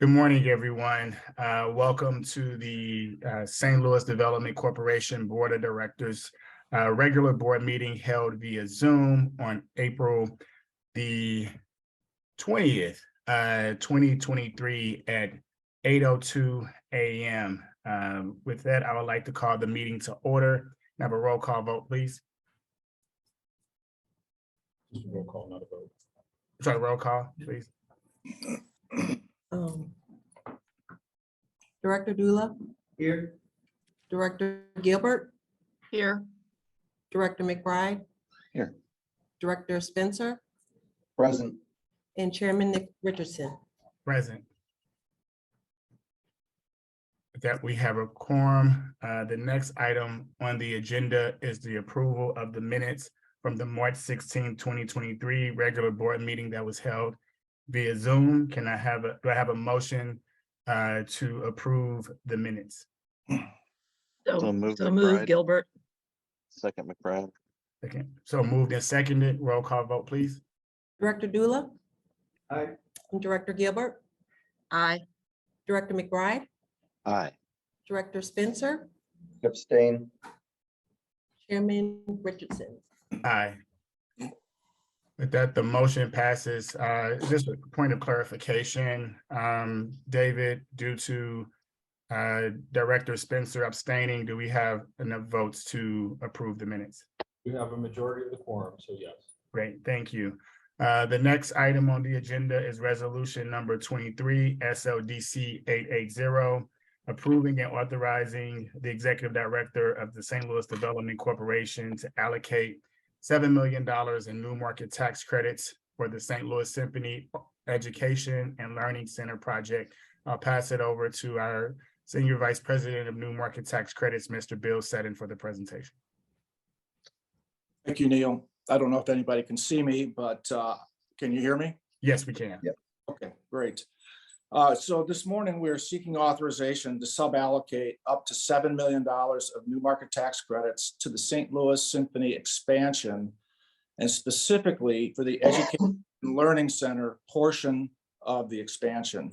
Good morning, everyone. Welcome to the St. Louis Development Corporation Board of Directors regular board meeting held via Zoom on April the 20th, 2023 at 8:02 a.m. With that, I would like to call the meeting to order. Have a roll call vote, please. Just a roll call, not a vote. Sorry, roll call, please. Director Dula, Here. Director Gilbert, Here. Director McBride, Here. Director Spencer, Present. and Chairman Nick Richardson. Present. With that, we have a quorum. The next item on the agenda is the approval of the minutes from the March 16, 2023 regular board meeting that was held via Zoom. Do I have a motion to approve the minutes? So moved, move, Gilbert. Second, McBride. Okay, so moved and seconded. Roll call vote, please. Director Dula, Aye. and Director Gilbert, Aye. Director McBride, Aye. Director Spencer, Abstain. Chairman Richardson. Aye. With that, the motion passes. Just a point of clarification, David, due to Director Spencer abstaining, do we have enough votes to approve the minutes? We have a majority of the quorum, so yes. Great, thank you. The next item on the agenda is resolution number 23, SLDC 880, approving and authorizing the executive director of the St. Louis Development Corporation to allocate $7 million in new market tax credits for the St. Louis Symphony Education and Learning Center project. I'll pass it over to our Senior Vice President of New Market Tax Credits, Mr. Bill Seddon, for the presentation. Thank you, Neil. I don't know if anybody can see me, but can you hear me? Yes, we can. Yep. Okay, great. So this morning we are seeking authorization to suballocate up to $7 million of new market tax credits to the St. Louis Symphony expansion, and specifically for the Education and Learning Center portion of the expansion.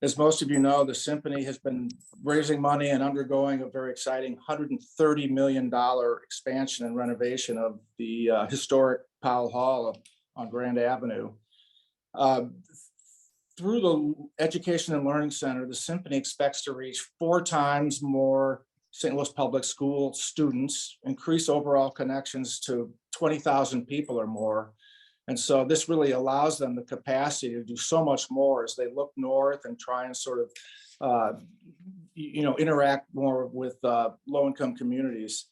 As most of you know, the Symphony has been raising money and undergoing a very exciting $130 million expansion and renovation of the historic Powell Hall on Grand Avenue. Through the Education and Learning Center, the Symphony expects to reach 4 times more St. Louis public school students, increase overall connections to 20,000 people or more. And so this really allows them the capacity to do so much more as they look north and try and sort of, interact more with low-income communities.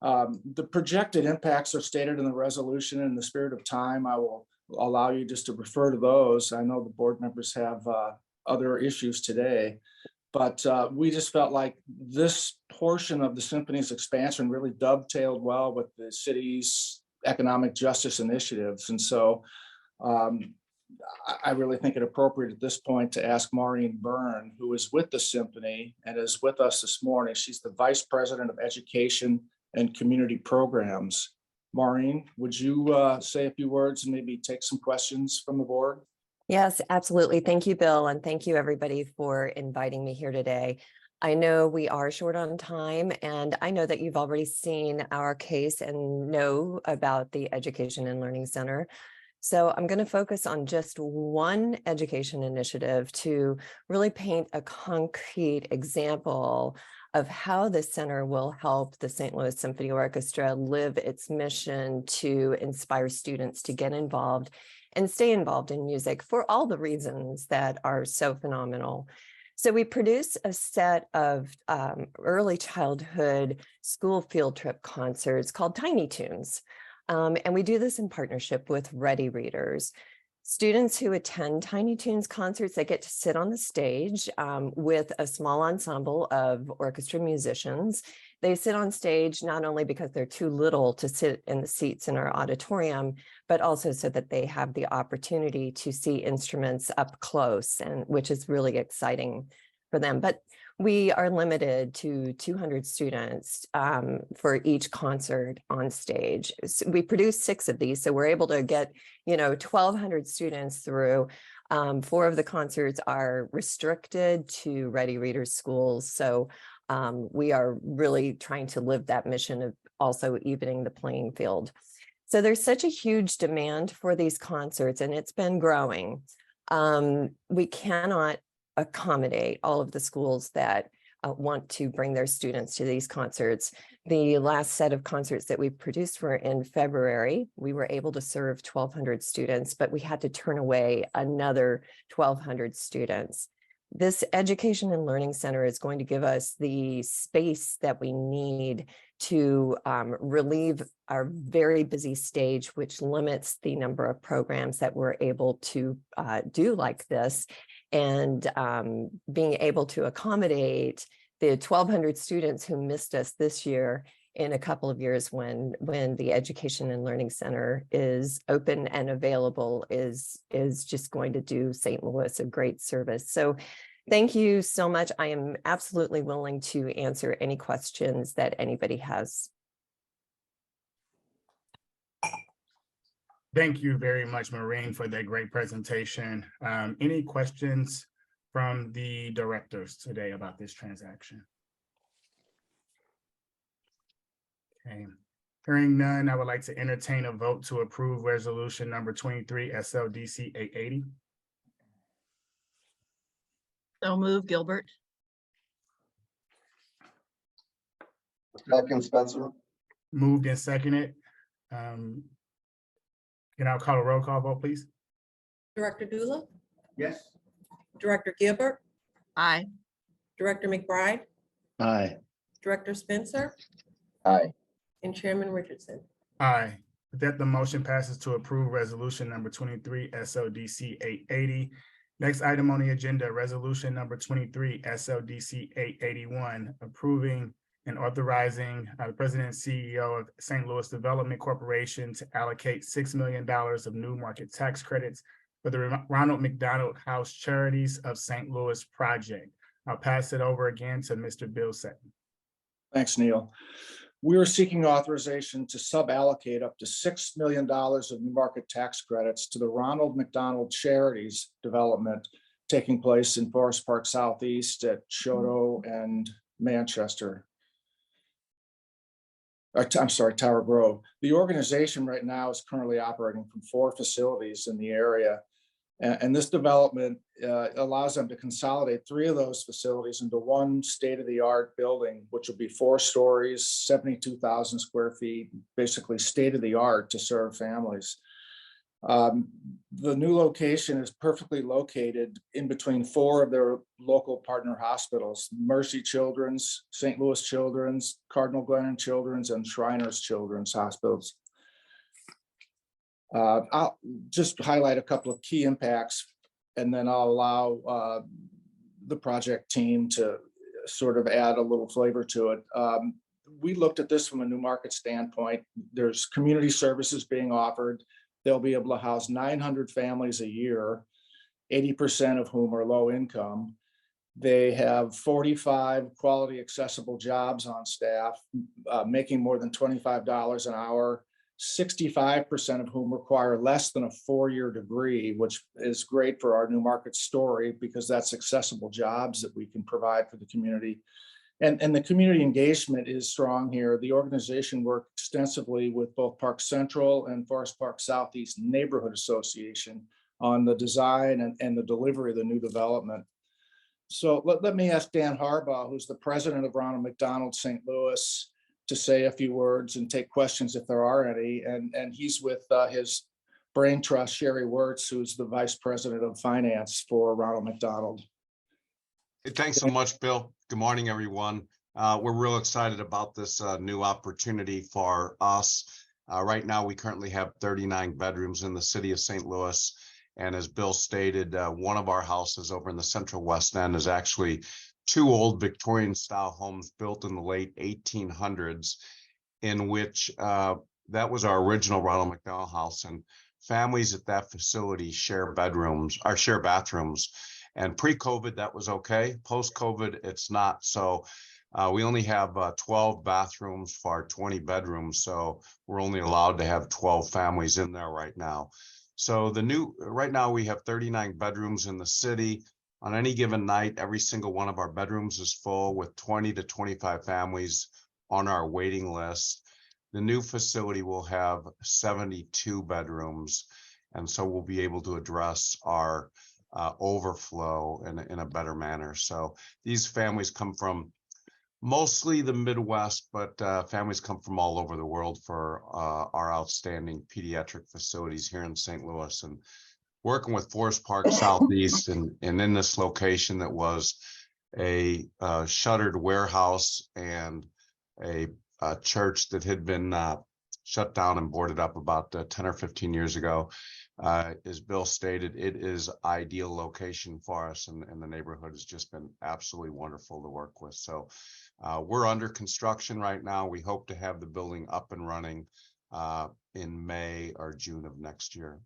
The projected impacts are stated in the resolution. In the spirit of time, I will allow you just to refer to those. I know the board members have other issues today, but we just felt like this portion of the Symphony's expansion really dovetailed well with the city's economic justice initiatives. And so I really think it appropriate at this point to ask Maureen Byrne, who is with the Symphony and is with us this morning. She's the Vice President of Education and Community Programs. Maureen, would you say a few words and maybe take some questions from the board? Yes, absolutely. Thank you, Bill. And thank you, everybody, for inviting me here today. I know we are short on time, and I know that you've already seen our case and know about the Education and Learning Center. So I'm going to focus on just one education initiative to really paint a concrete example of how the center will help the St. Louis Symphony Orchestra live its mission to inspire students to get involved and stay involved in music for all the reasons that are so phenomenal. So we produce a set of early childhood school field trip concerts called Tiny Tunes. And we do this in partnership with Ready Readers. Students who attend Tiny Tunes concerts, they get to sit on the stage with a small ensemble of orchestra musicians. They sit on stage not only because they're too little to sit in the seats in our auditorium, but also so that they have the opportunity to see instruments up close, and which is really exciting for them. But we are limited to 200 students for each concert on stage. So we produce 6 of these, so we're able to get 1,200 students through 4 of the concerts are restricted to Ready Readers schools. So we are really trying to live that mission of also evening the playing field. So there's such a huge demand for these concerts, and it's been growing. We cannot accommodate all of the schools that want to bring their students to these concerts. The last set of concerts that we produced were in February. We were able to serve 1,200 students, but we had to turn away another 1,200 students. This Education and Learning Center is going to give us the space that we need to relieve our very busy stage, which limits the number of programs that we're able to do like this. And being able to accommodate the 1,200 students who missed us this year in a couple of years when the Education and Learning Center is open and available is just going to do St. Louis a great service. So thank you so much. I am absolutely willing to answer any questions that anybody has. Thank you very much, Maureen, for that great presentation. Any questions from the directors today about this transaction? Okay, hearing none, I would like to entertain a vote to approve resolution number 23 SLDC 880. So move Gilbert. Second, Spencer. Moved and seconded. Can I call a roll call vote, please? Director Dula, Yes. Director Gilbert, Aye. Director McBride, Aye. Director Spencer, Aye. and Chairman Richardson. Aye. With that, the motion passes to approve resolution number 23 SLDC 880. Next item on the agenda, resolution number 23 SLDC 881, approving and authorizing the president and CEO of St. Louis Development Corporation to allocate $6 million of new market tax credits for the Ronald McDonald House Charities of St. Louis project. I'll pass it over again to Mr. Bill Sutton. Thanks, Neil. We are seeking authorization to sub-allocate up to $6 million of new market tax credits to the Ronald McDonald Charities development taking place in Forest Park Southeast at Choteau and Manchester. I'm sorry, Tower Grove. The organization right now is currently operating from 4 facilities in the area. And this development allows them to consolidate 3 of those facilities into one state-of-the-art building, which will be 4 stories, 72,000 square feet, basically state-of-the-art to serve families. The new location is perfectly located in between 4 of their local partner hospitals: Mercy Children's, St. Louis Children's, Cardinal Glennon Children's, and Shriners Children's hospitals. I'll just highlight a couple of key impacts, and then I'll allow the project team to sort of add a little flavor to it. We looked at this from a new market standpoint. There's community services being offered. They'll be able to house 900 families a year, 80% of whom are low income. They have 45 quality accessible jobs on staff, making more than $25 an hour. 65% of whom require less than a 4-year degree, which is great for our new market story because that's accessible jobs that we can provide for the community. And the community engagement is strong here. The organization worked extensively with both Park Central and Forest Park Southeast Neighborhood Association on the design and the delivery of the new development. So let me ask Dan Harbaugh, who's the president of Ronald McDonald St. Louis, to say a few words and take questions if there are any. And he's with his brain trust, Sherry Wirtz, who's the vice president of finance for Ronald McDonald. Hey, thanks so much, Bill. Good morning, everyone. We're real excited about this new opportunity for us. Right now, we currently have 39 bedrooms in the city of St. Louis. And as Bill stated, one of our houses over in the Central West End is actually 2 old Victorian style homes built in the late 1800s, in which that was our original Ronald McDonald House. And families at that facility share bathrooms. And pre-COVID, that was okay. Post-COVID, it's not. So we only have 12 bathrooms for our 20 bedrooms. So we're only allowed to have 12 families in there right now. So right now we have 39 bedrooms in the city. On any given night, every single one of our bedrooms is full with 20 to 25 families on our waiting list. The new facility will have 72 bedrooms. And so we'll be able to address our overflow in a better manner. So these families come from mostly the Midwest, but families come from all over the world for our outstanding pediatric facilities here in St. Louis. And working with Forest Park Southeast and in this location that was a shuttered warehouse and a church that had been shut down and boarded up about 10 or 15 years ago. As Bill stated, it is ideal location for us, and the neighborhood has just been absolutely wonderful to work with. So we're under construction right now. We hope to have the building up and running in May or June of next year.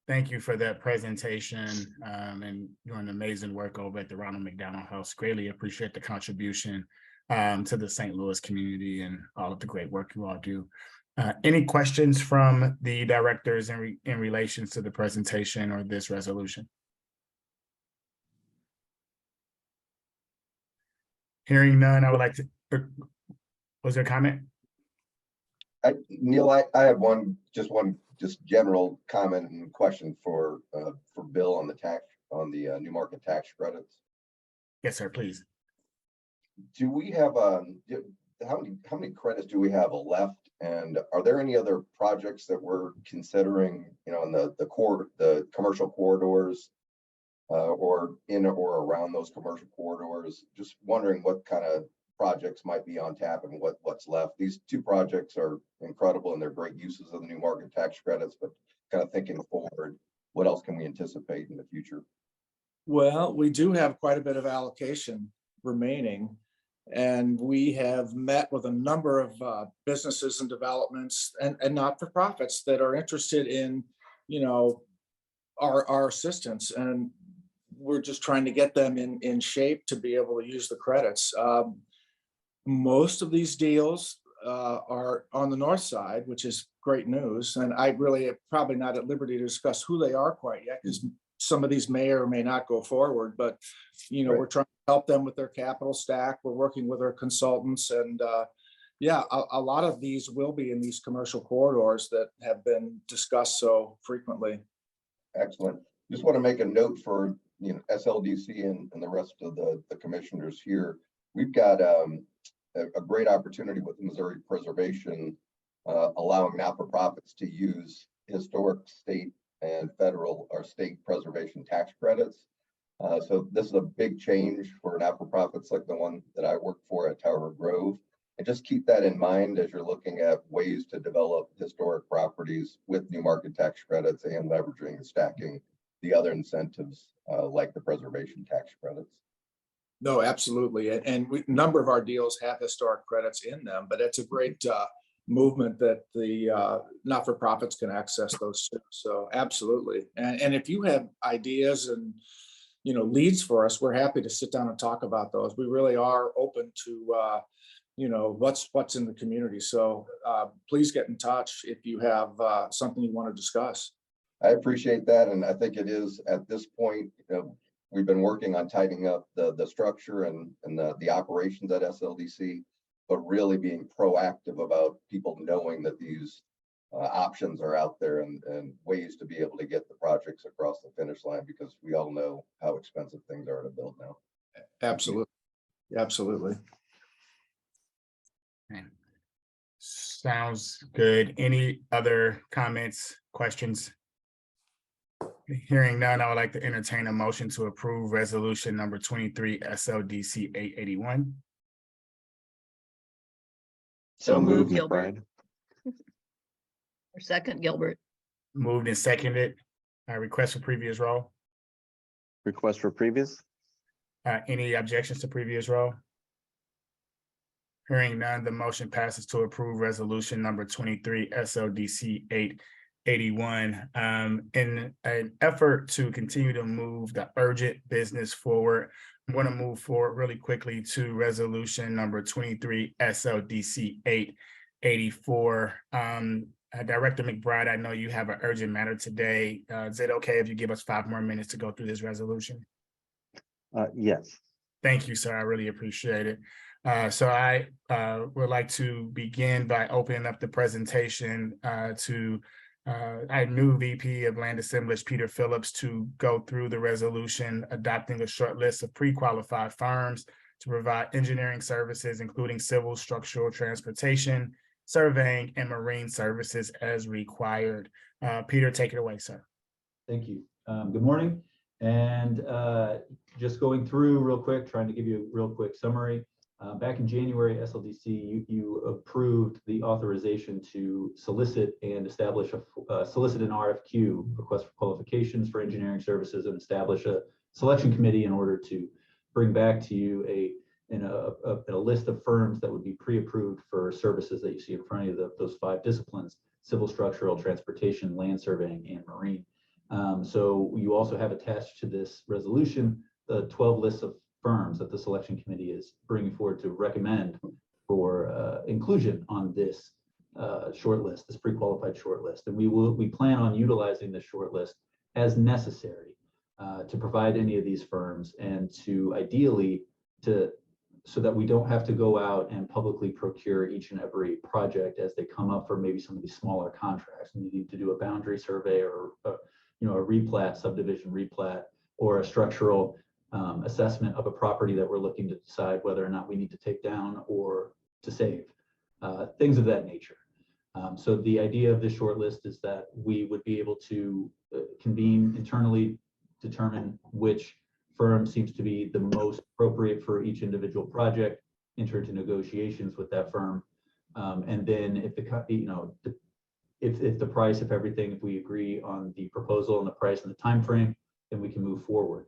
Thank you for that presentation and doing amazing work over at the Ronald McDonald House. Greatly appreciate the contribution to the St. Louis community and all of the great work you all do. Any questions from the directors in relations to the presentation or this resolution? Hearing none, I would like to, was there a comment? Neil, I have just one general comment and question for Bill on the new market tax credits. Yes, sir, please. Do we have how many credits do we have left? And are there any other projects that we're considering, in the commercial corridors or in or around those commercial corridors? Just wondering what kind of projects might be on tap and what's left. These two projects are incredible and they're great uses of the new market tax credits, but kind of thinking forward, what else can we anticipate in the future? Well, we do have quite a bit of allocation remaining. And we have met with a number of businesses and developments and not-for-profits that are interested in, our assistance. And we're just trying to get them in shape to be able to use the credits. Most of these deals are on the north side, which is great news. And I really am probably not at liberty to discuss who they are quite yet, because some of these may or may not go forward, but Right. We're trying to help them with their capital stack. We're working with our consultants, and a lot of these will be in these commercial corridors that have been discussed so frequently. Excellent. Just want to make a note for SLDC and the rest of the commissioners here. We've got a great opportunity with Missouri Preservation, allowing not-for-profits to use historic state and federal or state preservation tax credits. So this is a big change for not-for-profits like the one that I work for at Tower Grove. And just keep that in mind as you're looking at ways to develop historic properties with new market tax credits and leveraging and stacking the other incentives like the preservation tax credits. No, absolutely. And a number of our deals have historic credits in them, but it's a great movement that the not-for-profits can access those too. So absolutely. And if you have ideas and leads for us, we're happy to sit down and talk about those. We really are open to what's in the community. So please get in touch if you have something you want to discuss. I appreciate that. And I think it is at this point, we've been working on tightening up the structure and the operations at SLDC, but really being proactive about people knowing that these options are out there and ways to be able to get the projects across the finish line, because we all know how expensive things are to build now. Absolutely. Absolutely. Okay. Sounds good. Any other comments, questions? Hearing none, I would like to entertain a motion to approve resolution number 23 SLDC 881. So moved, McBride. Gilbert. Or second, Gilbert. Moved and seconded. Request for previous roll. Request for previous? Any objections to previous roll? Hearing none, the motion passes to approve resolution number 23 SLDC 881. In an effort to continue to move the urgent business forward, I'm going to move forward really quickly to resolution number 23 SLDC 884. Director McBride, I know you have an urgent matter today. Is it okay if you give us 5 more minutes to go through this resolution? Yes. Thank you, sir. I really appreciate it. So I would like to begin by opening up the presentation to our new VP of Land Assemblage, Peter Phillips, to go through the resolution adopting a short list of pre-qualified firms to provide engineering services, including civil, structural, transportation, surveying, and marine services as required. Peter, take it away, sir. Thank you. Good morning. And just going through real quick, trying to give you a real quick summary. Back in January, SLDC, you approved the authorization to solicit and establish solicit an RFQ, request for qualifications for engineering services, and establish a selection committee in order to bring back to you a list of firms that would be pre-approved for services that you see in front of you, those 5 disciplines: civil, structural, transportation, land surveying, and marine. So you also have attached to this resolution the 12 lists of firms that the selection committee is bringing forward to recommend for inclusion on this short list, this pre-qualified short list. And we plan on utilizing this short list as necessary to provide any of these firms, and to ideally so that we don't have to go out and publicly procure each and every project as they come up for maybe some of these smaller contracts. We need to do a boundary survey or a replat, subdivision replat, or a structural assessment of a property that we're looking to decide whether or not we need to take down or to save, things of that nature. So the idea of this short list is that we would be able to convene internally, determine which firm seems to be the most appropriate for each individual project, enter into negotiations with that firm, and then if the price, if we agree on the proposal and the price and the time frame, then we can move forward.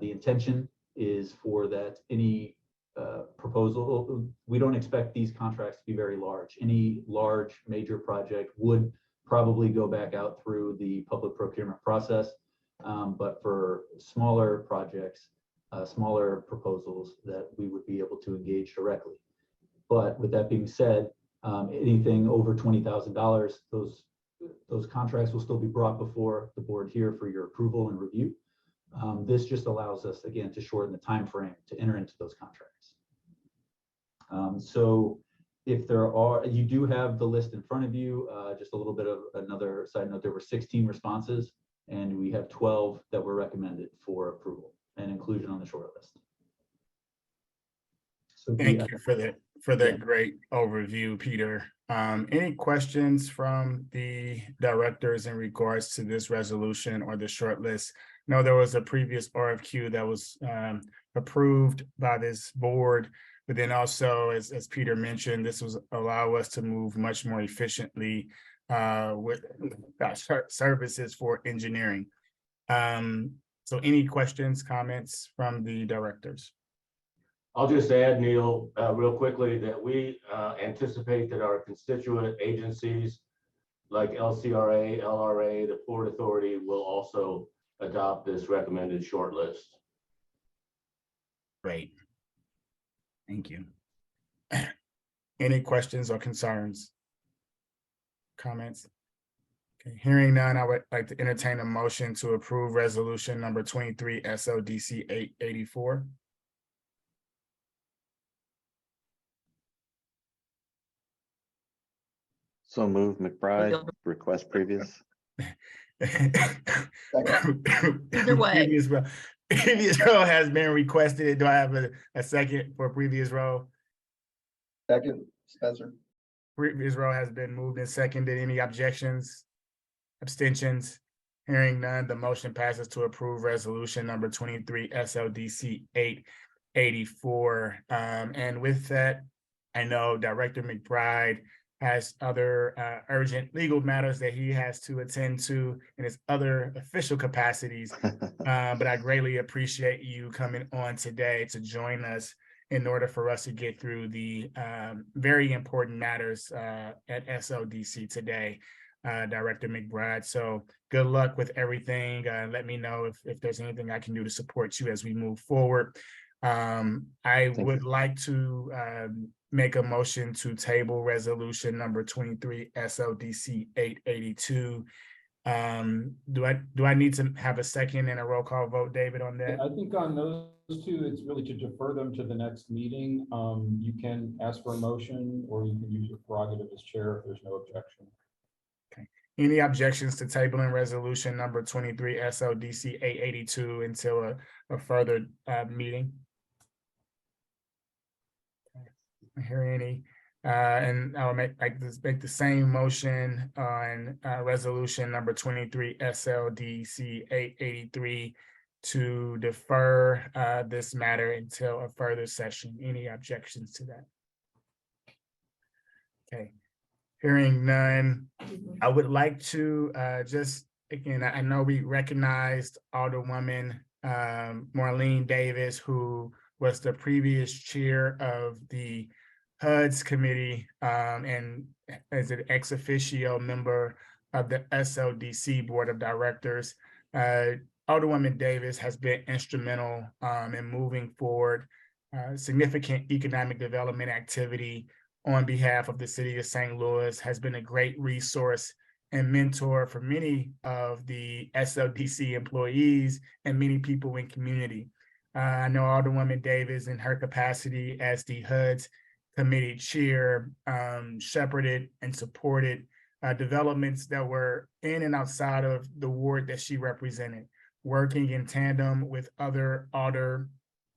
The intention is for that any proposal, we don't expect these contracts to be very large. Any large major project would probably go back out through the public procurement process. But for smaller projects, smaller proposals, that we would be able to engage directly. But with that being said, anything over $20,000, those contracts will still be brought before the board here for your approval and review. This just allows us, again, to shorten the time frame to enter into those contracts. So if you do have the list in front of you, just a little bit of another side note, there were 16 responses, and we have 12 that were recommended for approval and inclusion on the short list. So Thank you for that Yeah. great overview, Peter. Any questions from the directors in regards to this resolution or the short list? No, there was a previous RFQ that was approved by this board, but then also, as Peter mentioned, this was allow us to move much more efficiently with services for engineering. So any questions, comments from the directors? I'll just add, Neil, real quickly, that we anticipate that our constituent agencies like LCRA, LRA, the Port Authority will also adopt this recommended short list. Great. Thank you. Any questions or concerns? Comments? Okay, hearing none, I would like to entertain a motion to approve resolution number 23 SLDC 884. So move McBride, request previous. Either way. Previous row has been requested. Do I have a second for previous row? Second, Spencer. Previous row has been moved and seconded. Any objections? Abstentions? Hearing none, the motion passes to approve resolution number 23 SLDC 884. And with that, I know Director McBride has other urgent legal matters that he has to attend to in his other official capacities. But I greatly appreciate you coming on today to join us in order for us to get through the very important matters at SLDC today, Director McBride. So good luck with everything. Let me know if there's anything I can do to support you as we move forward. I you. would like to make a motion to table resolution number 23 SLDC 882. Do I need to have a second and a roll call vote, David, on that? I think on those two, it's really to defer them to the next meeting. You can ask for a motion or you can use your prerogative as chair if there's no objection. Any objections to tabling resolution number 23 SLDC 882 until a further meeting? I hear any, and I'll make the same motion on resolution number 23 SLDC 883 to defer this matter until a further session. Any objections to that? Okay, hearing none, I would like to just, again, I know we recognized Alderwoman Marlene Davis, who was the previous chair of the HUD's committee and as an ex officio member of the SLDC Board of Directors. Alderwoman Davis has been instrumental in moving forward significant economic development activity on behalf of the city of St. Louis, has been a great resource and mentor for many of the SLDC employees and many people in community. I know Alderwoman Davis, in her capacity as the HUD's committee chair, shepherded and supported developments that were in and outside of the ward that she represented, working in tandem with other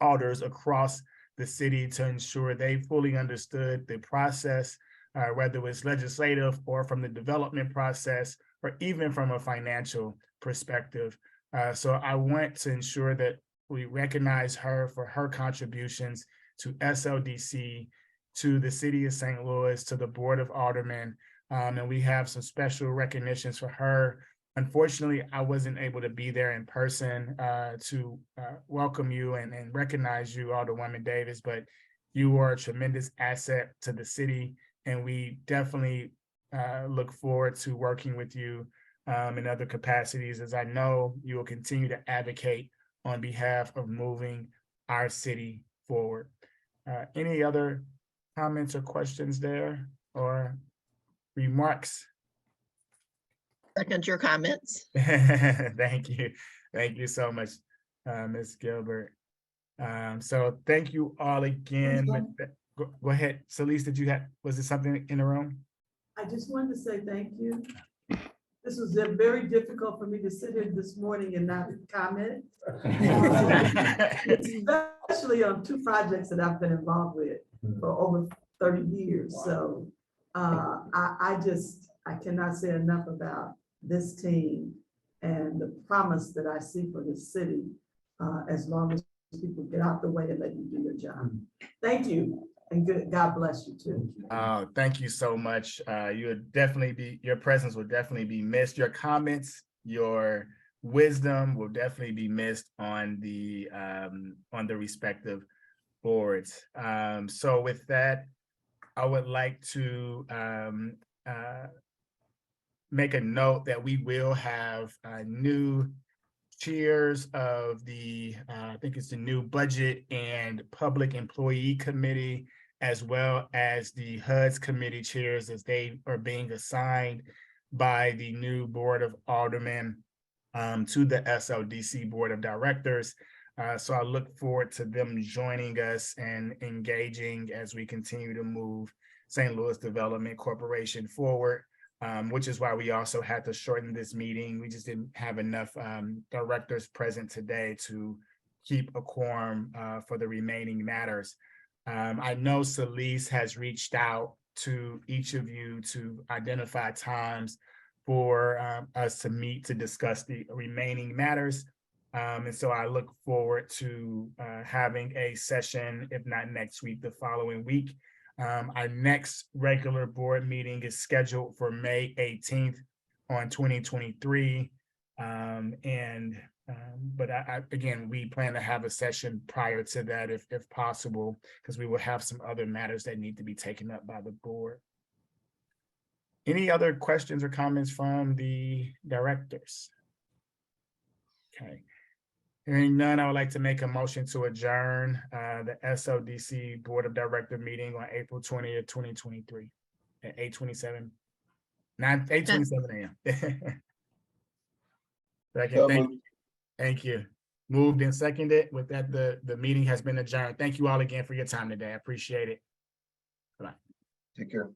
alders across the city to ensure they fully understood the process, whether it was legislative or from the development process, or even from a financial perspective. So I want to ensure that we recognize her for her contributions to SLDC, to the city of St. Louis, to the Board of Aldermen, and we have some special recognitions for her. Unfortunately, I wasn't able to be there in person to welcome you and recognize you, Alderwoman Davis, but you are a tremendous asset to the city, and we definitely look forward to working with you in other capacities, as I know you will continue to advocate on behalf of moving our city forward. Any other comments or questions there or remarks? Second your comments. Thank you. Thank you so much, Ms. Gilbert. So thank you all again. Go ahead. Celeste, was it something in the room? I just wanted to say thank you. This was very difficult for me to sit here this morning and not comment. Especially on two projects that I've been involved with for over 30 years. So I cannot say enough about this team and the promise that I see for this city as long as people get out the way and let you do your job. Thank you. And God bless you too. Thank you so much. Your presence will definitely be missed. Your comments, your wisdom will definitely be missed on the respective boards. So with that, I would like to make a note that we will have new chairs of the, I think it's the new Budget and Public Employee Committee, as well as the HUD's committee chairs, as they are being assigned by the new Board of Aldermen to the SLDC Board of Directors. So I look forward to them joining us and engaging as we continue to move St. Louis Development Corporation forward, which is why we also had to shorten this meeting. We just didn't have enough directors present today to keep a quorum for the remaining matters. I know Celeste has reached out to each of you to identify times for us to meet to discuss the remaining matters. And so I look forward to having a session, if not next week, the following week. Our next regular board meeting is scheduled for May 18th on 2023. But again, we plan to have a session prior to that if possible, because we will have some other matters that need to be taken up by the board. Any other questions or comments from the directors? Okay. Hearing none, I would like to make a motion to adjourn the SLDC Board of Director meeting on April 20th, 2023 at 8:27. 8:27 a.m. Second, So thank moved. Thank you. Moved and seconded. With that, the meeting has been adjourned. Thank you all again for your time today. I appreciate it. Take care.